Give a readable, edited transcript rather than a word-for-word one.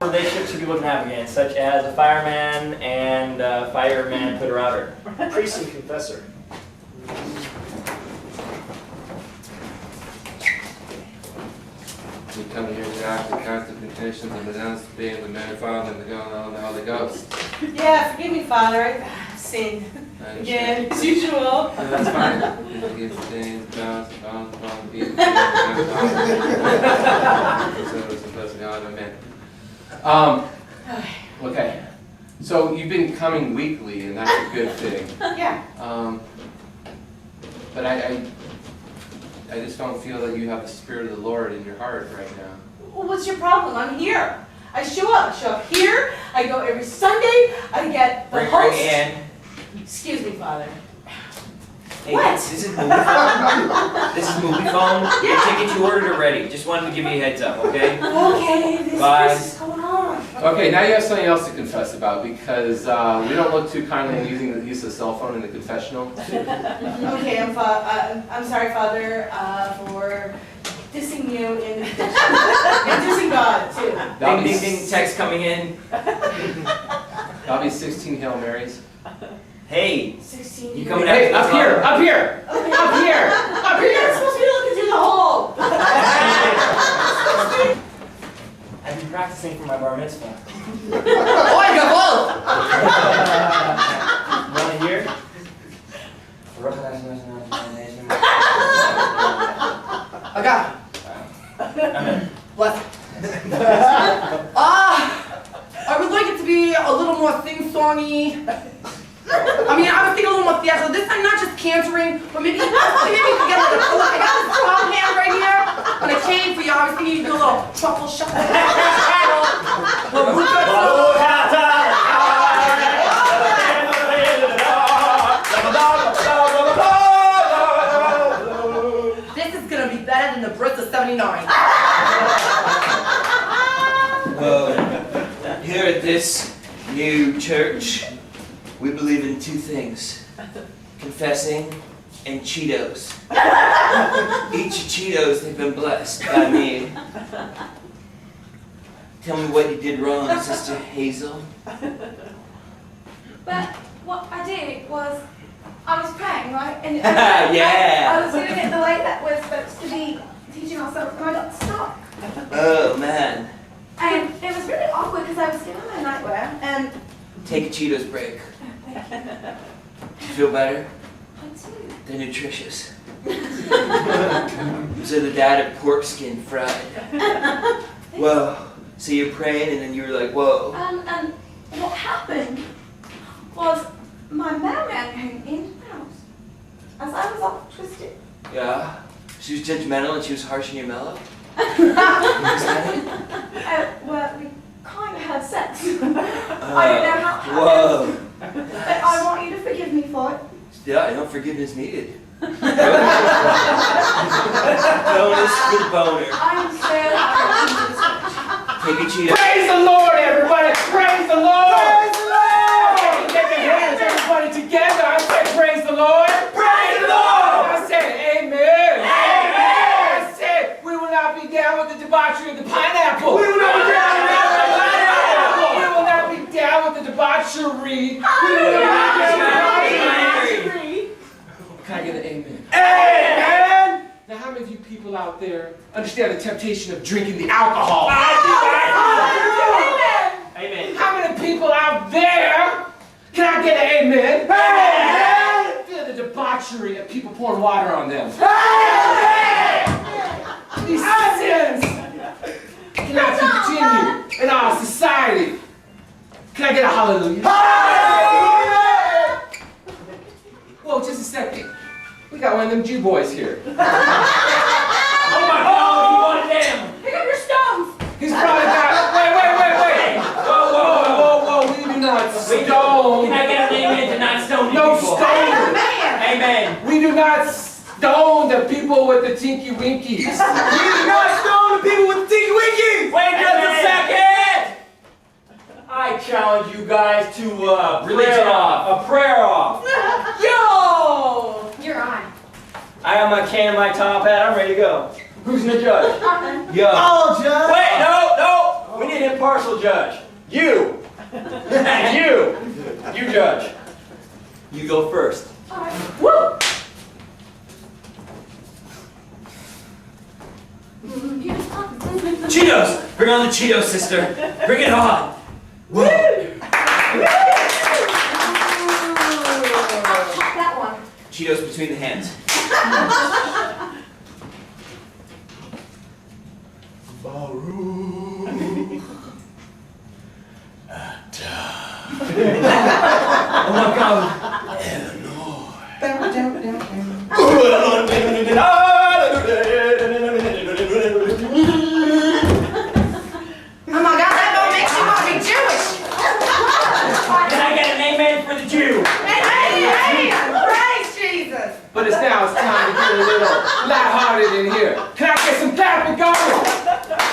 Relationships you wouldn't have again, such as a fireman and a fireman put her outer. Priest and confessor. We come here to act the constant conditions and denounce the being the man, Father, and the God, and the Holy Ghost. Yeah, forgive me, Father. I've sinned again, as usual. Yeah, that's fine. Forgive the things, bounce, beat, God, amen. Okay. So you've been coming weekly, and that's a good thing. Yeah. But I just don't feel that you have the Spirit of the Lord in your heart right now. Well, what's your problem? I'm here. I show up here. I go every Sunday. I get the host. Bring in. Excuse me, Father. Hey, What? this is movie phone. This is movie phone. Yeah. Your tickets you ordered already. Just wanted to give you a heads up, okay? Okay, this is going on. Okay, now you have something else to confess about because we don't look too kindly in using the use of cell phone in the confessional. Okay, I'm sorry, Father, for dissing you and dissing God too. Ding, ding, ding. Text coming in. That'll be 16 Hail Marys. Hey, 16. you coming Hey, out? up here, up here, Okay. up here, up You're here. supposed to be looking through the hole. I've been practicing for my bar mitzvah. Oh, I got both. Want to hear? I got what? I would like it to be a little more sing-songy. I mean, I was thinking a little more theatrical. This time, not just cantering, but maybe we could get like I got this drum hand right here and a cane for you. I was thinking you could do a little truffle shuffle. This is gonna be better than the Brits of '79. Here at this new church, we believe in two things: confessing and Cheetos. Eat your Cheetos, they've been blessed by me. Tell me what you did wrong, Sister Hazel. But what I did was, I was praying, right? And Yeah. I was doing it the way that we're supposed to be teaching ourselves, and I got stuck. Oh man. And it was really awkward because I was still in my nightwear, and Take a Cheetos break. You feel better? I do. They're nutritious. So the dad of pork skin fried. Whoa. So you're praying and then you were like, whoa. And what happened was my mailman came in the house as I was all twisted. Yeah. She was judgmental and she was harsh and you're mellow? Is that it? Well, we kind of had sex. I don't know how. Whoa. But I want you to forgive me for it. Yeah, no forgiveness needed. Bonus for the boner. I'm so happy. Take a Cheeto. Praise the Lord, everybody! Praise the Lord! Praise the Lord! Get your hands, everybody, together. I say, praise the Lord! Praise the Lord! I say, amen! Amen! I say, we will not be down with the debauchery of the pineapple. We will not be down with the pineapple. We will not be down with the debauchery. We will not be down with the debauchery. Can I get an amen? Amen! Now, how many of you people out there understand the temptation of drinking the alcohol? Amen. How many people out there? Can I get an amen? Amen! Feel the debauchery of people pouring water on them. Amen! These sins cannot continue in our society. Can I get a hallelujah? Hallelujah! Whoa, just a second. We got one of them Jew boys here. Oh my God! You wanted them? Pick up your stones. He's probably got. Wait. Whoa. We do not stone. Can I get an amen to not stone No people? stone. Amen. We do not stone the people with the tinky winkies. We do not stone the people with the tinky winkies. challenge you guys to Religion prayer off. a prayer off. Yo! You're on. I have my can and my top hat. I'm ready to go. Who's the judge? Yo. Oh, Judge! Wait, no. We need an impartial judge. You. You judge. You go first. Alright. Woo! You just talk. Cheetos! Bring on the Cheetos, sister. Bring it on. Whoa. I'll chop that one. Cheetos between the hands. Oh my God. Oh my God, that don't make you want to be Jewish. Can I get an amen for the Jew? Hey, praise Jesus. But now it's time to get a little lighthearted in here. Can I get some clapping going?